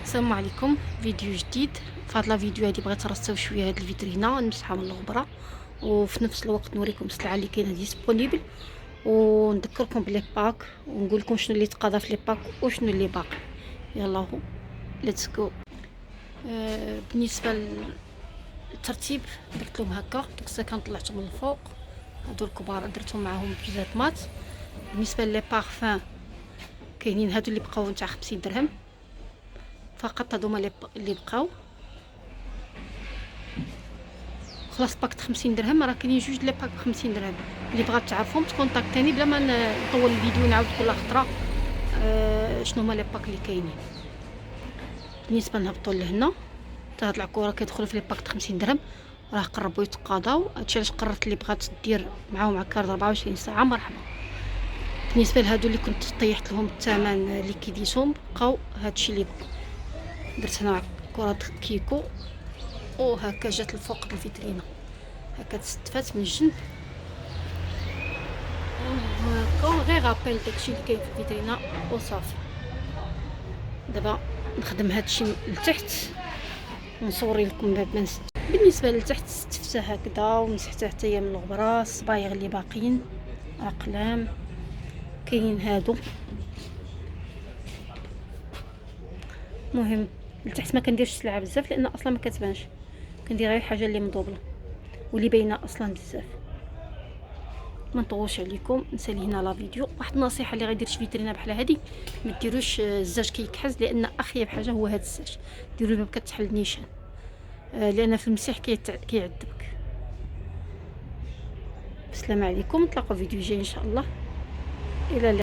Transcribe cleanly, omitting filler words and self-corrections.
السلام عليكم. فيديو جديد. في هاد لا فيديو هادي بغيت نرصاو شويه هاد الفيترينا نمسحها من الغبره، وفي نفس الوقت نوريكم السلعه اللي كاينه ديسپونيبل، ونذكركم بلي باك، ونقول لكم شنو اللي تقاضى في لي باك وشنو اللي باقي. يلا هو ليتس جو. بالنسبه للترتيب درت لهم هكا، دوك السكان طلعتهم من الفوق، هادو الكبار درتهم معاهم بجوجات مات. بالنسبه لي بارفان كاينين هادو اللي بقاو نتاع 50 درهم فقط، هادوما اللي بقاو. خلاص باك 50 درهم، راه كاينين جوج لي باك ب 50 درهم. اللي بغات تعرفهم تكونتاكتيني بلا ما نطول الفيديو نعاود كل خطره شنو هما لي باك اللي كاينين. بالنسبه نهبطوا لهنا، حتى هاد العكوره كيدخلوا في لي باك 50 درهم، راه قربوا يتقاضاو. هادشي علاش قررت اللي بغات دير معاهم عكار 24 ساعه مرحبا. بالنسبه لهادو اللي كنت طيحت لهم الثمن ليكيديسهم، بقاو هادشي اللي بقى. درت هنا كره كيكو، وهكا جات الفوق الفيترينا، هكا تستفات من الجنب هكا، غير رابيل داكشي اللي كاين في الفيترينا وصافي. دابا نخدم هادشي لتحت ونصوري لكم باب. بالنسبه لتحت استفتها هكذا ومسحتها حتى هي من الغبره. الصبايغ اللي باقيين اقلام كاينين هادو. المهم لتحت ما كنديرش السلعه بزاف لان اصلا ما كتبانش، كندير غير الحاجه اللي مضوبله واللي باينه اصلا بزاف. ما نطولش عليكم، نسالي هنا لا فيديو. واحد النصيحه اللي غيدير شي فيترينا بحال هادي، ما ديروش الزاج كيكحز، لان اخيب حاجه هو هاد الزاج. ديروا له كتحل نيشان، لان في المسيح كيعذبك. السلام عليكم، نتلاقاو فيديو جاي ان شاء الله. الى